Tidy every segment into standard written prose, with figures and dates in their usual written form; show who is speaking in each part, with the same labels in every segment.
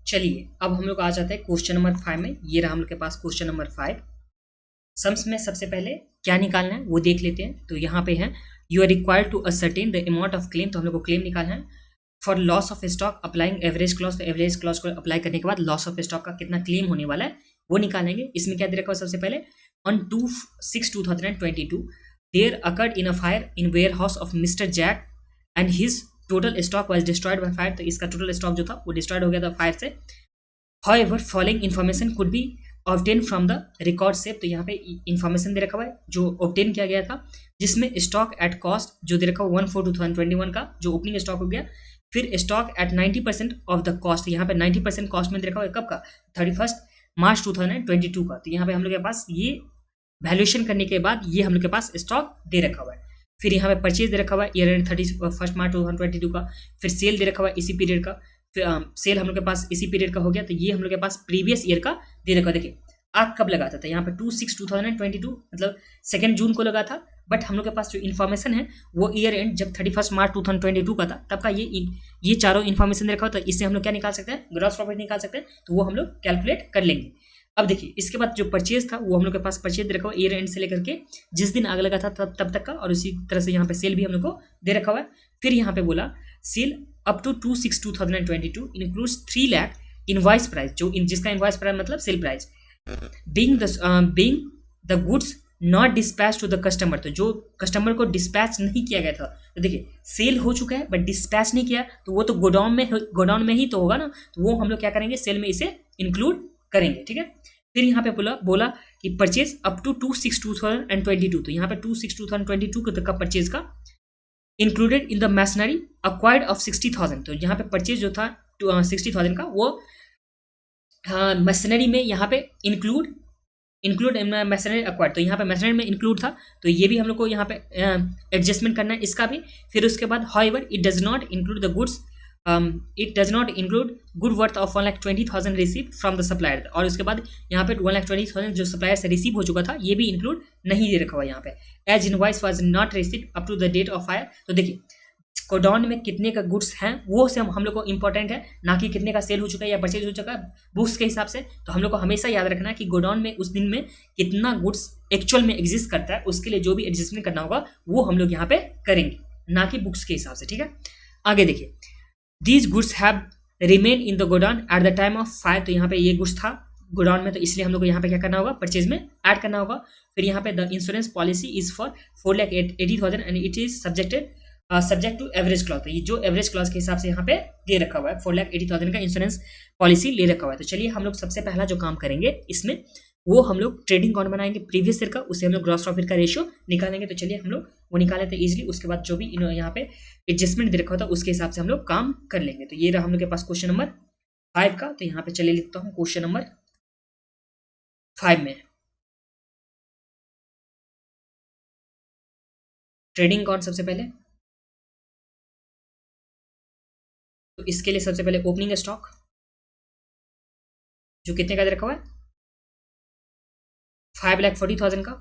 Speaker 1: चलिए अब हम लोग आ जाते हैं क्वेश्चन नंबर 5 में। ये रहा हम लोग के पास क्वेश्चन नंबर 5। सम्स में सबसे पहले क्या निकालना है वो देख लेते हैं। तो यहाँ पे है you are required to ascertain the amount of claim. तो हम लोग को क्लेम निकालना है for loss of stock applying average clause. तो एवरेज क्लॉज को अप्लाई करने के बाद लॉस ऑफ स्टॉक का कितना क्लेम होने वाला है वो निकालेंगे। इसमें क्या दे रखा है सबसे पहले on 2/6/2022 there occurred in a fire in warehouse of mister Jack and his total stock was destroyed by fire. तो इसका टोटल स्टॉक जो था वो डिस्ट्रॉयड हो गया था फायर से। However, following information could be obtained from the record save. तो यहाँ पे इंफॉर्मेशन दे रखा हुआ है जो ऑब्टेन किया गया था, जिसमें स्टॉक एट कॉस्ट जो दे रखा हुआ 1/4/2021 का जो ओपनिंग स्टॉक हो गया, फिर stock at 90% of the cost. यहाँ पे 90% कॉस्ट में दे रखा हुआ है कब का 31 मार्च 2022 का। तो यहाँ पे हम लोग के पास ये वैल्यूएशन करने के बाद ये हम लोग के पास स्टॉक दे रखा हुआ है। फिर यहाँ पे परचेज दे रखा हुआ है ईयर एंड 31 मार्च 2022 का। फिर सेल दे रखा हुआ है इसी पीरियड का। सेल हम लोग के पास इसी पीरियड का हो गया। तो ये हम लोग के पास प्रीवियस ईयर का दे रखा। देखिए आग कब लगा था यहाँ पे 2/6/2022 मतलब 2 जून को लगा था। बट हम लोग के पास जो इन्फॉर्मेशन है वो ईयर एंड जब 31 मार्च 2022 का था तब का ये चारों इन्फॉर्मेशन दे रखा होता है। इससे हम लोग क्या निकाल सकते हैं, ग्रॉस प्रॉफिट निकाल सकते हैं। तो वो हम लोग कैलकुलेट कर लेंगे। अब देखिए इसके बाद जो परचेज था वो हम लोग के पास परचेज दे रखा हुआ ईयर एंड से लेकर के जिस दिन आग लगा था तब तक का, और उसी तरह से यहाँ पे सेल भी हम लोग को दे रखा हुआ है। फिर यहाँ पे बोला sale up to 2/6/2022 includes 3 lakh invoice price, जो जिसका इनवॉइस प्राइस मतलब sale price being the goods not dispatch to the customer. तो जो कस्टमर को डिस्पैच नहीं किया गया था, तो देखिए सेल हो चुका है बट डिस्पैच नहीं किया, तो वो तो गोडाउन में ही तो होगा ना। तो वो हम लोग क्या करेंगे, सेल में इसे इंक्लूड करेंगे। ठीक है। फिर यहाँ पे बोला कि परचेज अप टू 2/6/2022। तो यहाँ पे 2/6/2022 का परचेज का included in the machinery acquired of 60,000। तो यहाँ पे परचेज जो था 60,000 का वो मशीनरी में यहाँ पे इंक्लूड मशीनरी अक्वायर्ड। तो यहाँ पे मशीनरी में इंक्लूड था, तो ये भी हम लोग को यहाँ पे एडजस्टमेंट करना है इसका भी। फिर उसके बाद however it does not include the goods it does not include good worth of 1,20,000 receive from the supplier. और उसके बाद यहाँ पे 1,20,000 जो सप्लायर से रिसीव हो चुका था ये भी इंक्लूड नहीं दे रखा हुआ यहाँ पे। As invoice was not receive up to the date of fire. तो देखिए गोडाउन में कितने का गुड्स हैं वो से हम लोग को इंपॉर्टेंट है, ना कि कितने का सेल हो चुका है या परचेज हो चुका है बुक्स के हिसाब से। तो हम लोग को हमेशा याद रखना है कि गोडाउन में उस दिन में कितना गुड्स एक्चुअल में एग्जिस्ट करता है, उसके लिए जो भी एडजस्टमेंट करना होगा वो हम लोग यहाँ पे करेंगे, ना कि बुक्स के हिसाब से। ठीक है। आगे देखिए these goods have remain in the godown at the time of fire. तो यहाँ पे ये गुड्स था गोडाउन में, तो इसलिए हम लोग को यहाँ पे क्या करना होगा, परचेज में ऐड करना होगा। फिर यहाँ पे the insurance policy is for 4,80,000 and it is subject to average clause. तो ये जो एवरेज क्लॉज के हिसाब से यहाँ पे दे रखा हुआ है 4,80,000 का इंश्योरेंस पॉलिसी ले रखा हुआ है। तो चलिए हम लोग सबसे पहला जो काम करेंगे इसमें वो हम लोग ट्रेडिंग अकाउंट बनाएंगे प्रीवियस ईयर का, उससे हम लोग ग्रॉस प्रॉफिट का रेशियो निकालेंगे। तो चलिए हम लोग वो निकाले थे इजीली। उसके बाद जो भी यहाँ पे एडजस्टमेंट दे रखा होता है उसके हिसाब से हम लोग काम कर लेंगे। तो ये रहा हम लोग के पास क्वेश्चन नंबर 5 का। तो यहाँ पे चलिए लिखता हूँ क्वेश्चन नंबर 5 में ट्रेडिंग अकाउंट सबसे पहले। तो इसके लिए सबसे पहले ओपनिंग स्टॉक जो कितने का दे रखा हुआ है 5,40,000 का।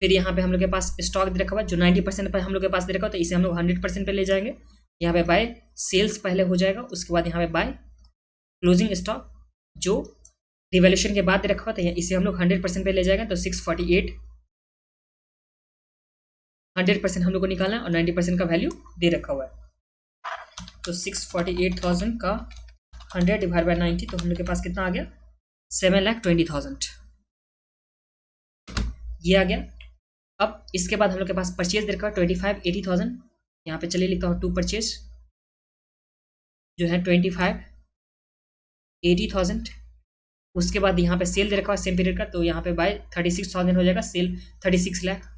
Speaker 1: फिर यहाँ पे हम लोग के पास स्टॉक दे रखा हुआ है जो 90% पर हम लोग के पास दे रखा हुआ है, तो इसे हम लोग 100% पे ले जाएंगे। यहाँ पे बाय सेल्स पहले हो जाएगा, उसके बाद यहाँ पे बाय क्लोजिंग स्टॉक जो डिवैल्यूएशन के बाद दे रखा हुआ था, इसे हम लोग 100% पे ले जाएंगे। तो 648 100% हम लोग को निकालना है और 90% का वैल्यू दे रखा हुआ है। तो 648,000 का 100 डिवाइड बाय 90, तो हम लोग के पास कितना आ गया 7,20,000 ये आ गया। अब इसके बाद हम लोग के पास परचेज दे रखा है 25,80,000। यहाँ पे चलिए लिखता हूँ टू परचेज जो है 25,80,000। उसके बाद यहाँ पे सेल दे रखा है सेम पीरियड का, तो यहाँ पे बाय 36,000 हो जाएगा, सेल 36 लाख।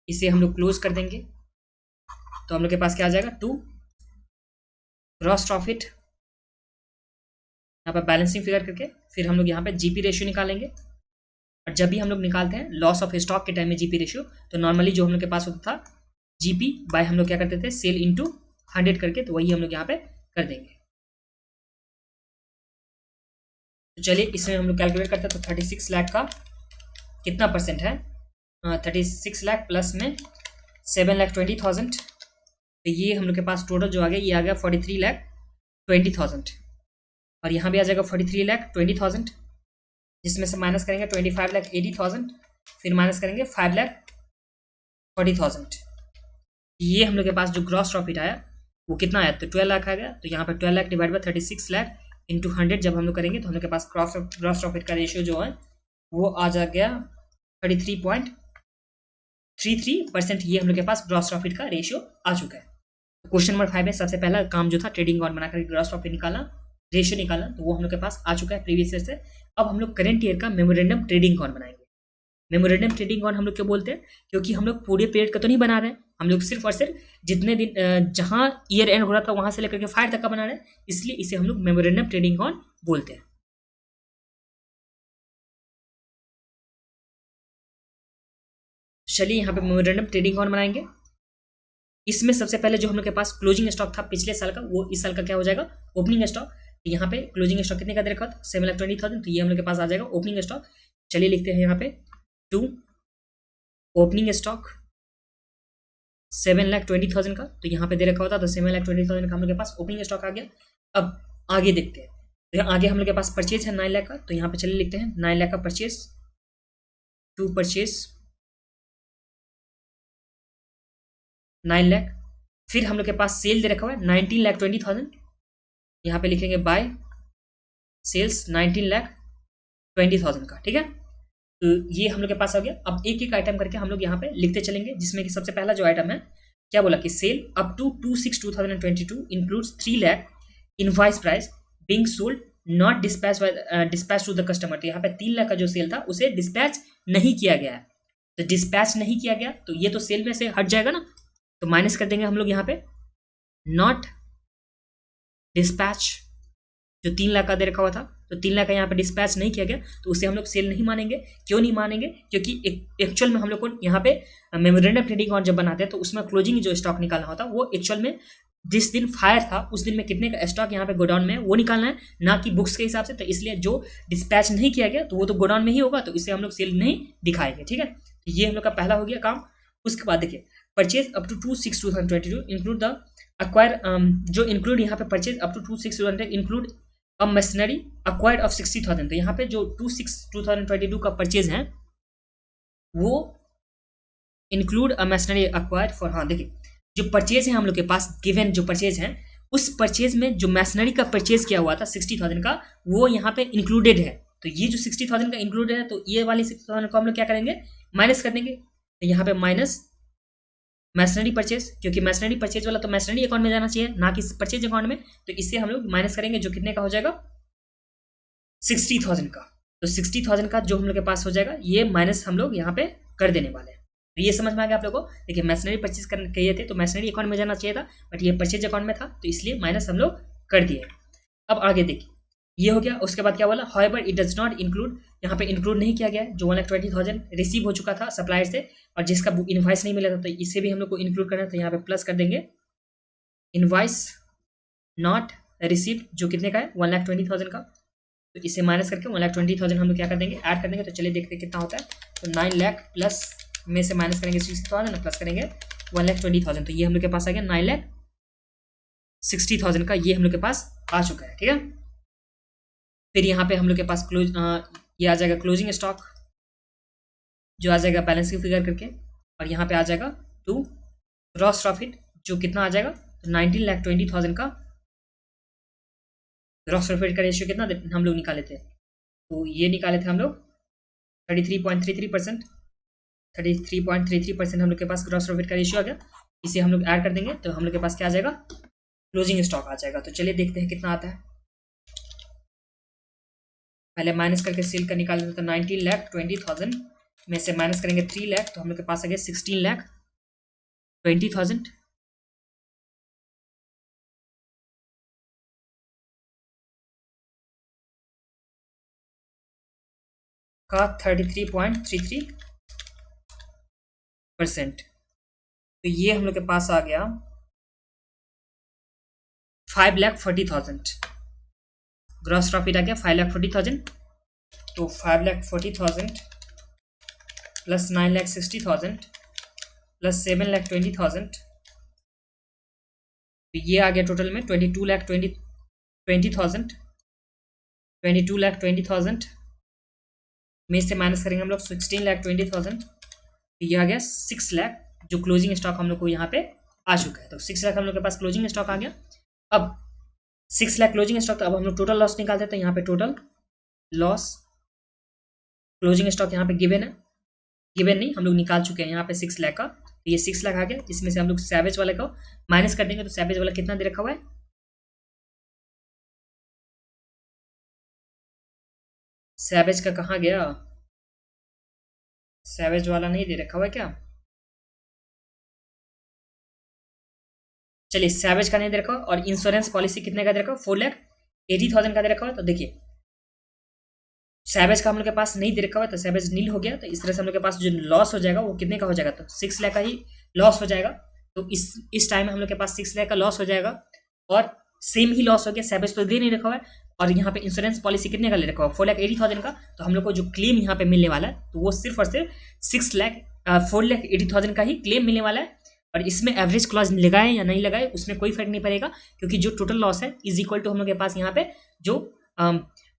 Speaker 1: इसे हम लोग क्लोज कर देंगे। तो हम लोग के पास क्या आ जाएगा 2 ग्रॉस प्रॉफिट, यहाँ पर बैलेंसिंग फिगर करके फिर हम लोग यहाँ पे जीपी रेशियो निकालेंगे। और जब भी हम लोग निकालते हैं लॉस ऑफ स्टॉक के टाइम में जीपी रेशियो, तो नॉर्मली जो हम लोग के पास होता था जीपी बाय हम लोग क्या करते थे सेल इंटू 100 करके, तो वही हम लोग यहाँ पे कर देंगे। तो चलिए इसमें हम लोग कैलकुलेट करते हैं। तो 36 लाख का कितना परसेंट है 36 लाख प्लस में 7,20,000 तो ये हम लोग के पास टोटल जो आ गया ये आ गया 43,20,000 और यहाँ भी आ जाएगा 43,20,000 जिसमें से माइनस करेंगे 25,80,000 फिर माइनस करेंगे 5,40,000। ये हम लोग के पास जो ग्रॉस प्रॉफिट आया वो कितना आया, तो 12 लाख आ गया। तो यहाँ पर 12 lakh divide by 36 lakh into 100 जब हम लोग करेंगे तो हम लोग के पास ग्रॉस प्रॉफिट का रेशियो जो है वो आ जा गया 33.33%। ये हम लोग के पास ग्रॉस प्रॉफिट का रेशियो आ चुका है। क्वेश्चन नंबर 5 में सबसे पहला काम जो था ट्रेडिंग ऑन बनाकर ग्रॉस प्रॉफिट निकाला, रेशियो निकाला, तो वो हम लोग के पास आ चुका है प्रीवियस ईयर से। अब हम लोग करंट ईयर का मेमोरेंडम ट्रेडिंग ऑन बनाएंगे। मेमोरेंडम ट्रेडिंग ऑन हम लोग क्यों बोलते हैं, क्योंकि हम लोग पूरे पीरियड का तो नहीं बना रहे हैं, हम लोग सिर्फ और सिर्फ जितने दिन जहां ईयर एंड हो रहा था वहां से लेकर के 5 तक का बना रहे हैं, इसलिए इसे हम लोग मेमोरेंडम ट्रेडिंग ऑन बोलते हैं। चलिए यहाँ पे मेमोरेंडम ट्रेडिंग ऑन बनाएंगे। इसमें सबसे पहले जो हम लोग के पास क्लोजिंग स्टॉक था पिछले साल का वो इस साल का क्या हो जाएगा, ओपनिंग स्टॉक। यहाँ पे क्लोजिंग स्टॉक कितने का दे रखा था, 7,20,000, तो ये हम लोग के पास आ जाएगा ओपनिंग स्टॉक। चलिए लिखते हैं यहाँ पे 2 ओपनिंग स्टॉक 7,20,000 का, तो यहाँ पे दे रखा होता तो 7,20,000 का हम लोग के पास ओपनिंग स्टॉक आ गया। अब आगे देखते हैं, तो यहाँ आगे हम लोग के पास परचेज है 9 लाख का, तो यहाँ पे चलिए लिखते हैं 9 लाख का परचेज, टू परचेज 9 लाख। फिर हम लोग के पास सेल दे रखा हुआ है 19,20,000, यहाँ पे लिखेंगे बाय सेल्स 19,20,000 का, ठीक है। तो ये हम लोग के पास आ गया। अब एक एक आइटम करके हम लोग यहाँ पे लिखते चलेंगे, जिसमें कि सबसे पहला जो आइटम है क्या बोला कि sale up to 2/6/2022 includes 3 lakh invoice price being sold not dispatch to the customer. तो यहाँ पे 3 लाख का जो सेल था उसे डिस्पैच नहीं किया गया है, तो डिस्पैच नहीं किया गया तो ये तो सेल में से हट जाएगा ना, तो माइनस कर देंगे हम लोग यहाँ पे नॉट डिस्पैच, जो 3 लाख का दे रखा हुआ था, तो 3 लाख का यहाँ पे डिस्पैच नहीं किया गया तो उसे हम लोग सेल नहीं मानेंगे। क्यों नहीं मानेंगे, क्योंकि एक्चुअल में हम लोग को यहाँ पे मेमोरेंडम ट्रेडिंग ऑन जब बनाते हैं तो उसमें क्लोजिंग जो स्टॉक निकालना होता है वो एक्चुअल में जिस दिन फायर था उस दिन में कितने का स्टॉक यहाँ पे गोडाउन में वो निकालना है, ना कि बुक्स के हिसाब से। तो इसलिए जो डिस्पैच नहीं किया गया तो वो तो गोडाउन में ही होगा, तो इसे हम लोग सेल नहीं दिखाएंगे, ठीक है। तो ये हम लोग का पहला हो गया काम। उसके बाद देखिए purchase up to 2/6/2022 include the acquire, जो इंक्लूड यहाँ पे purchase up to 2/6/2022 include a machinery acquired of 60,000। तो यहाँ पे जो 2/6/2022 का परचेज है वो include a machinery acquired for, हाँ देखिए जो परचेज है हम लोग के पास गिवन जो परचेज है उस परचेज में जो मशीनरी का परचेज किया हुआ था 60,000 का वो यहाँ पे इंक्लूडेड है। तो ये जो 60,000 का इंक्लूडेड है तो ये वाली 60,000 को हम लोग क्या करेंगे, माइनस कर देंगे। तो यहाँ पे माइनस मैशनरी परचेज, क्योंकि मैशनरी परचेज वाला तो मैशनरी अकाउंट में जाना चाहिए ना कि परचेज अकाउंट में, तो इससे हम लोग माइनस करेंगे जो कितने का हो जाएगा 60,000 का। तो 60,000 का जो हम लोग के पास हो जाएगा ये माइनस हम लोग यहाँ पे कर देने वाले हैं। तो ये समझ में आ गया आप लोगों को। देखिए मैशनरी परचेज करने कहिए थे तो मैशनरी अकाउंट में जाना चाहिए था, बट ये परचेज अकाउंट में था तो इसलिए माइनस हम लोग कर दिए। अब आगे देखिए ये हो गया। उसके बाद क्या बोला, however it does not include, यहाँ पे इंक्लूड नहीं किया गया जो 1,20,000 रिसीव हो चुका था सप्लायर से और जिसका इनवॉइस नहीं मिला था, तो इसे भी हम लोग को इंक्लूड करना है। तो यहाँ पे प्लस कर देंगे इनवॉइस नॉट रिसीव जो कितने का है 1,20,000 का, तो इसे माइनस करके 1,20,000 हम लोग क्या कर देंगे, ऐड कर देंगे। तो चलिए देखते हैं कितना होता है। तो 9 लाख प्लस में से माइनस करेंगे 60,000 प्लस करेंगे 1,20,000, तो ये हम लोग के पास आ गया 9,60,000 का, ये हम लोग के पास आ चुका है, ठीक है। फिर यहाँ पे हम लोग के पास क्लोज ये आ जाएगा क्लोजिंग स्टॉक जो आ जाएगा बैलेंस की फिगर करके, और यहाँ पे आ जाएगा टू ग्रॉस प्रॉफिट जो कितना आ जाएगा, तो 19,20,000 का ग्रॉस प्रॉफिट का रेशियो कितना हम लोग निकाले थे, तो ये निकाले थे हम लोग 33.33%। 33.33% हम लोग के पास ग्रॉस प्रॉफिट का रेशियो आ गया। इसे हम लोग ऐड कर देंगे तो हम लोग के पास क्या आ जाएगा, क्लोजिंग स्टॉक आ जाएगा। तो चलिए देखते हैं कितना आता है। पहले माइनस करके सेल का निकाल देते तो 19,20,000 में से माइनस करेंगे 3 लाख, तो हम लोग के पास आ गया 16,20,000 का 33.33%। तो ये हम लोग के पास आ गया 5,40,000 ग्रॉस प्रॉफिट आ गया 5,40,000। तो 5,40,000 प्लस 9,60,000 प्लस 7,20,000 तो ये आ गया टोटल में 22,20,000 में से माइनस करेंगे हम लोग 16,20,000, तो ये आ गया 6 लाख जो क्लोजिंग स्टॉक हम लोग को यहाँ पे आ चुका है। तो 6 लाख हम लोग के पास क्लोजिंग स्टॉक आ गया। अब 6 लाख क्लोजिंग स्टॉक, तो अब हम लोग टोटल लॉस निकालते हैं। तो यहाँ पे टोटल लॉस क्लोजिंग स्टॉक यहाँ पे गिवन है, गिवन नहीं, हम लोग निकाल चुके हैं यहाँ पे 6 लाख का। तो ये 6 लाख आ गया, इसमें से हम लोग सैवेज वाले का माइनस कर देंगे। तो सैवेज वाला कितना दे रखा हुआ है, सैवेज का कहाँ गया, सैवेज वाला नहीं दे रखा हुआ है क्या, चलिए सैवेज का नहीं दे रखा हुआ। और इंश्योरेंस पॉलिसी कितने का दे रखा हुआ, 4,80,000 का दे रखा हुआ। तो देखिए सैवेज का हम लोग के पास नहीं दे रखा हुआ, तो सैवेज नील हो गया। तो इस तरह से हम लोग के पास जो लॉस हो जाएगा वो कितने का हो जाएगा, तो 6 लाख का ही लॉस हो जाएगा। तो इस टाइम में हम लोग के पास 6 लाख का लॉस हो जाएगा, और सेम ही लॉस हो गया, सैवेज तो दे नहीं रखा हुआ है। और यहाँ पे इंश्योरेंस पॉलिसी कितने का ले रखा हुआ, 4,80,000 का। तो हम लोग को जो क्लेम यहाँ पे मिलने वाला है, तो वो सिर्फ और सिर्फ 4,80,000 का ही क्लेम मिलने वाला है। और इसमें एवरेज क्लॉज लगाए या नहीं लगाए उसमें कोई फर्क नहीं पड़ेगा, क्योंकि जो टोटल लॉस है इज इक्वल टू हम लोग के पास यहाँ पे जो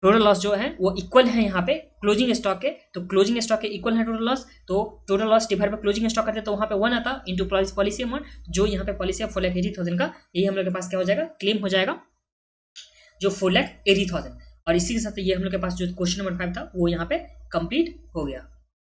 Speaker 1: टोटल लॉस जो है वो इक्वल है यहाँ पे क्लोजिंग स्टॉक के। तो क्लोजिंग स्टॉक के इक्वल है टोटल लॉस, तो total loss divide by closing stock करते तो वहाँ पे 1 आता इंटू पॉलिसी अमाउंट, जो यहाँ पे पॉलिसी है 4,80,000 का, यही हम लोग के पास क्या हो जाएगा, क्लेम हो जाएगा जो 4,80,000। और इसी के साथ ये हम लोग के पास जो क्वेश्चन नंबर 5 था वो यहाँ पे कंप्लीट हो गया।